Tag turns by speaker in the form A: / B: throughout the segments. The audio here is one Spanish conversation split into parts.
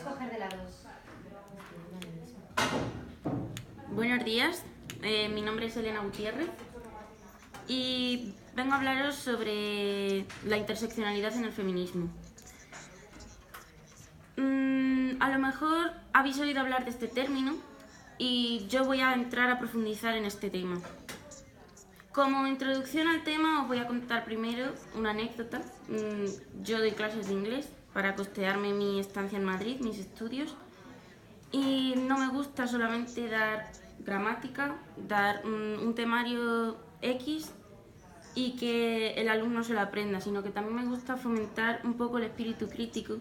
A: coger de la 2.
B: Buenos días, mi nombre es Elena Gutiérrez y vengo a hablaros sobre la interseccionalidad en el feminismo. A lo mejor habéis oído hablar de este término y yo voy a entrar a profundizar en este tema. Como introducción al tema os voy a contar primero una anécdota. Yo doy clases de inglés para costearme mi estancia en Madrid, mis estudios, y no me gusta solamente dar gramática, dar un temario X y que el alumno se lo aprenda, sino que también me gusta fomentar un poco el espíritu crítico,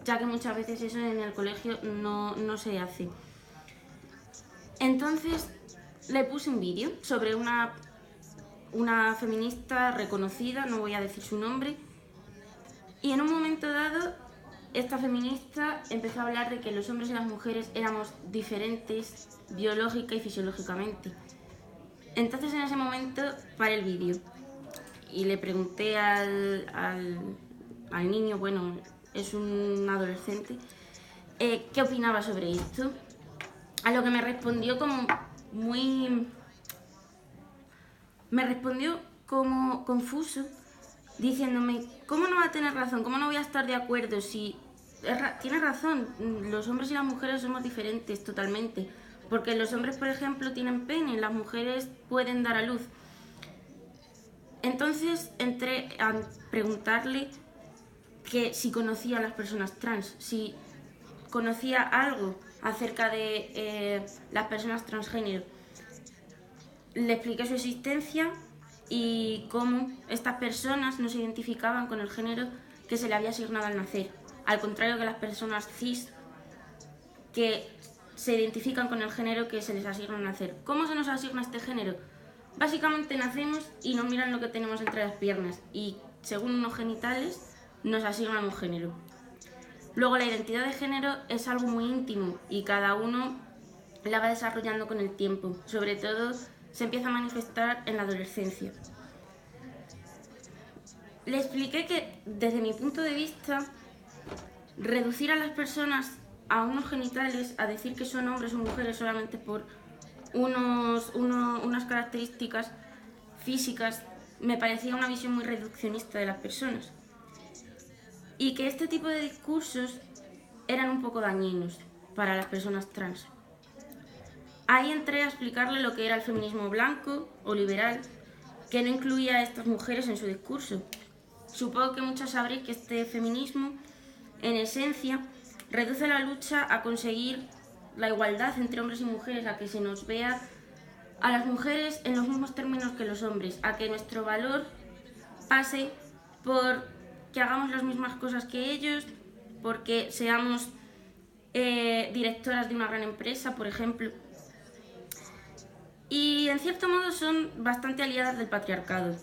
B: ya que muchas veces eso en el colegio no se hace. Entonces le puse un vídeo sobre una feminista reconocida, no voy a decir su nombre, y en un momento dado esta feminista empezó a hablar de que los hombres y las mujeres éramos diferentes biológica y fisiológicamente. Entonces en ese momento paré el vídeo y le pregunté al niño, bueno, es un adolescente, qué opinaba sobre esto. A lo que me respondió como confuso, diciéndome, ¿cómo no va a tener razón? ¿Cómo no voy a estar de acuerdo? Si tiene razón, los hombres y las mujeres somos diferentes totalmente, porque los hombres, por ejemplo, tienen pene, las mujeres pueden dar a luz. Entonces entré a preguntarle que si conocía a las personas trans, si conocía algo acerca de las personas transgénero. Le expliqué su existencia y cómo estas personas no se identificaban con el género que se le había asignado al nacer, al contrario que las personas cis, que se identifican con el género que se les asigna al nacer. ¿Cómo se nos asigna este género? Básicamente nacemos y nos miran lo que tenemos entre las piernas y, según unos genitales, nos asignan un género. Luego la identidad de género es algo muy íntimo y cada uno la va desarrollando con el tiempo. Sobre todo se empieza a manifestar en la adolescencia. Le expliqué que, desde mi punto de vista, reducir a las personas a unos genitales, a decir que son hombres o mujeres solamente por unas características físicas, me parecía una visión muy reduccionista de las personas. Y que este tipo de discursos eran un poco dañinos para las personas trans. Ahí entré a explicarle lo que era el feminismo blanco o liberal, que no incluía a estas mujeres en su discurso. Supongo que muchos sabréis que este feminismo, en esencia, reduce la lucha a conseguir la igualdad entre hombres y mujeres, a que se nos vea a las mujeres en los mismos términos que los hombres, a que nuestro valor pase por que hagamos las mismas cosas que ellos, porque seamos directoras de una gran empresa, por ejemplo. Y en cierto modo son bastante aliadas del patriarcado.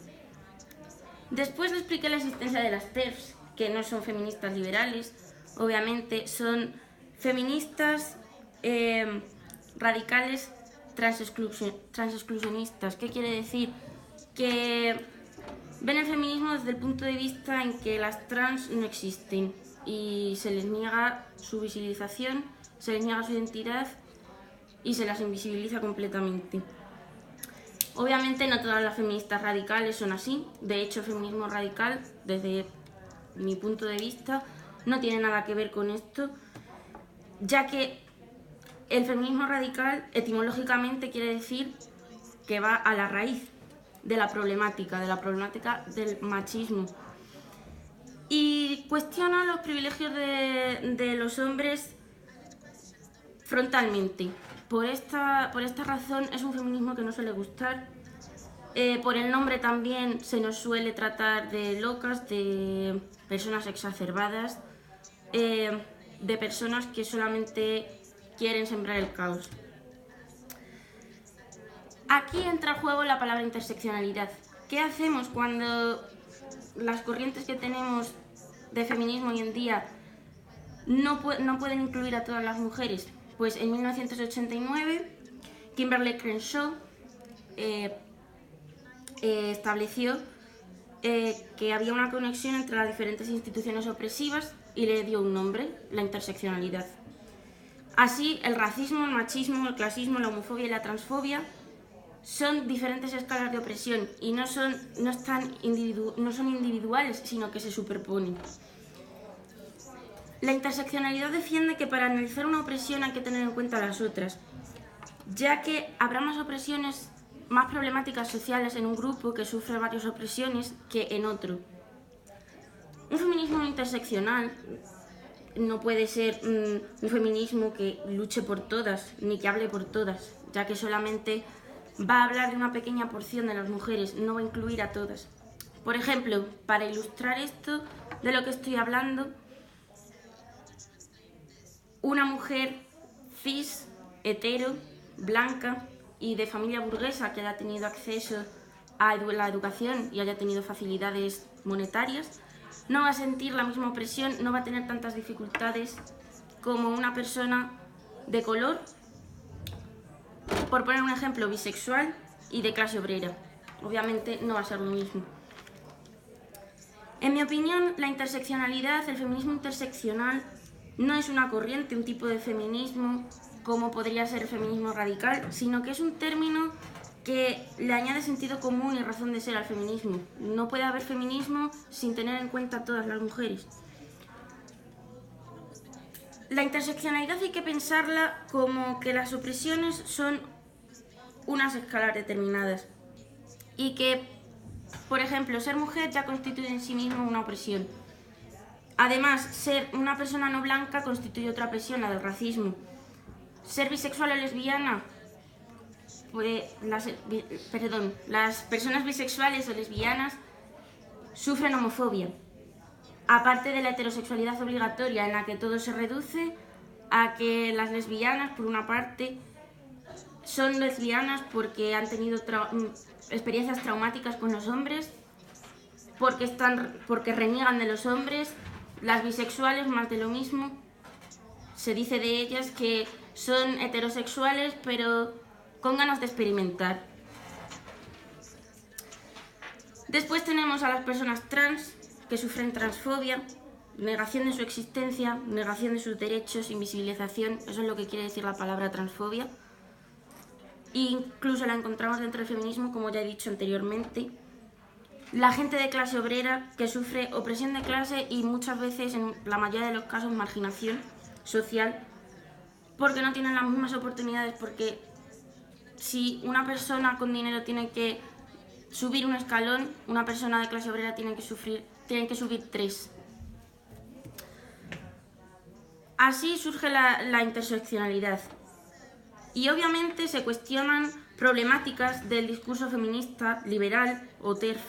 B: Después le expliqué la existencia de las TERFs, que no son feministas liberales, obviamente son feministas radicales transexclusionistas. ¿Qué quiere decir? Que ven el feminismo desde el punto de vista en que las trans no existen y se les niega su visibilización, se les niega su identidad y se las invisibiliza completamente. Obviamente no todas las feministas radicales son así. De hecho, el feminismo radical, desde mi punto de vista, no tiene nada que ver con esto, ya que el feminismo radical etimológicamente quiere decir que va a la raíz de la problemática del machismo. Y cuestiona los privilegios de los hombres frontalmente. Por esta razón es un feminismo que no suele gustar. Por el nombre también se nos suele tratar de locas, de personas exacerbadas, de personas que solamente quieren sembrar el caos. Aquí entra en juego la palabra interseccionalidad. ¿Qué hacemos cuando las corrientes que tenemos de feminismo hoy en día no pueden incluir a todas las mujeres? Pues en 1989 Kimberlé Crenshaw estableció que había una conexión entre las diferentes instituciones opresivas y le dio un nombre, la interseccionalidad. Así, el racismo, el machismo, el clasismo, la homofobia y la transfobia son diferentes escalas de opresión y no son individuales, sino que se superponen. La interseccionalidad defiende que para analizar una opresión hay que tener en cuenta las otras, ya que habrá más opresiones, más problemáticas sociales en un grupo que sufre varias opresiones que en otro. Un feminismo interseccional no puede ser un feminismo que luche por todas, ni que hable por todas, ya que solamente va a hablar de una pequeña porción de las mujeres, no va a incluir a todas. Por ejemplo, para ilustrar esto de lo que estoy hablando, una mujer cis, hetero, blanca y de familia burguesa que haya tenido acceso a la educación y haya tenido facilidades monetarias, no va a sentir la misma opresión, no va a tener tantas dificultades como una persona de color, por poner un ejemplo, bisexual y de clase obrera. Obviamente no va a ser lo mismo. En mi opinión, la interseccionalidad, el feminismo interseccional, no es una corriente, un tipo de feminismo como podría ser el feminismo radical, sino que es un término que le añade sentido común y razón de ser al feminismo. No puede haber feminismo sin tener en cuenta a todas las mujeres. La interseccionalidad hay que pensarla como que las opresiones son unas escalas determinadas y que, por ejemplo, ser mujer ya constituye en sí mismo una opresión. Además, ser una persona no blanca constituye otra opresión, la del racismo. Ser bisexual o lesbiana, pues las personas bisexuales o lesbianas sufren homofobia, aparte de la heterosexualidad obligatoria en la que todo se reduce a que las lesbianas, por una parte, son lesbianas porque han tenido experiencias traumáticas con los hombres, porque reniegan de los hombres. Las bisexuales, más de lo mismo. Se dice de ellas que son heterosexuales, pero con ganas de experimentar. Después tenemos a las personas trans, que sufren transfobia, negación de su existencia, negación de sus derechos, invisibilización. Eso es lo que quiere decir la palabra transfobia. E incluso la encontramos dentro del feminismo, como ya he dicho anteriormente. La gente de clase obrera, que sufre opresión de clase y muchas veces, en la mayoría de los casos, marginación social, porque no tienen las mismas oportunidades, porque si una persona con dinero tiene que subir un escalón, una persona de clase obrera tiene que subir 3. Así surge la interseccionalidad. Y obviamente se cuestionan problemáticas del discurso feminista, liberal o TERF,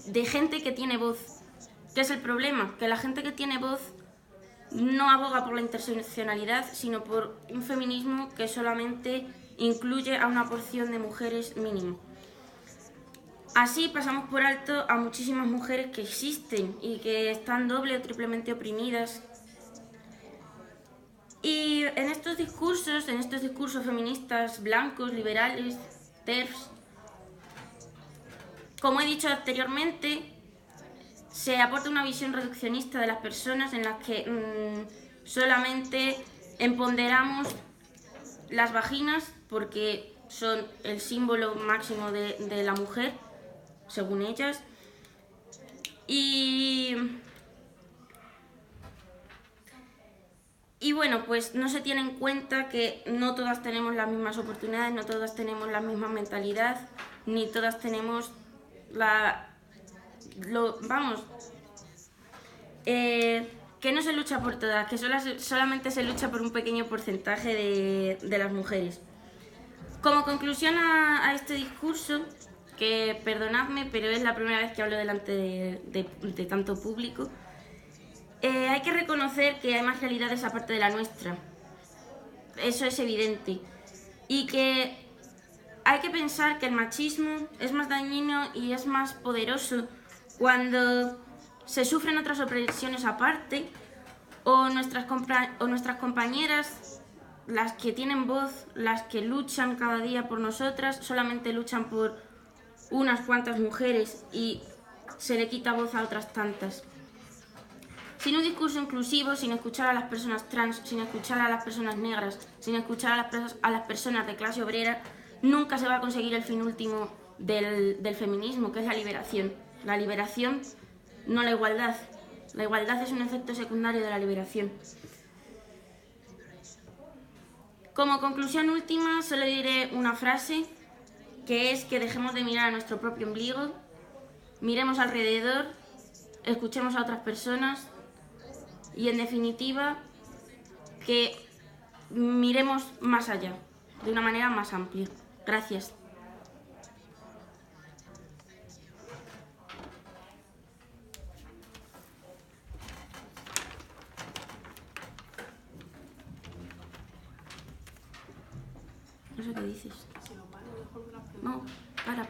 B: de gente que tiene voz. ¿Qué es el problema? Que la gente que tiene voz no aboga por la interseccionalidad, sino por un feminismo que solamente incluye a una porción de mujeres mínimo. Así pasamos por alto a muchísimas mujeres que existen y que están doble o triplemente oprimidas. Y en estos discursos feministas blancos, liberales, TERFs, como he dicho anteriormente, se aporta una visión reduccionista de las personas en las que solamente empoderamos las vaginas porque son el símbolo máximo de la mujer, según ellas. Y bueno, pues no se tiene en cuenta que no todas tenemos las mismas oportunidades, no todas tenemos la misma mentalidad, ni todas tenemos que no se lucha por todas, que solamente se lucha por un pequeño porcentaje de las mujeres. Como conclusión a este discurso, que perdonadme, pero es la primera vez que hablo delante de tanto público, hay que reconocer que hay más realidades aparte de la nuestra. Eso es evidente. Y que hay que pensar que el machismo es más dañino y es más poderoso cuando se sufren otras opresiones aparte, o nuestras compañeras, las que tienen voz, las que luchan cada día por nosotras, solamente luchan por unas cuantas mujeres y se le quita voz a otras tantas. Sin un discurso inclusivo, sin escuchar a las personas trans, sin escuchar a las personas negras, sin escuchar a las personas de clase obrera, nunca se va a conseguir el fin último del feminismo, que es la liberación. La liberación, no la igualdad. La igualdad es un efecto secundario de la liberación. Como conclusión última, solo diré una frase, que es que dejemos de mirar a nuestro propio ombligo, miremos alrededor, escuchemos a otras personas y, en definitiva, que miremos más allá, de una manera más amplia. Gracias. No sé qué dices. No, para.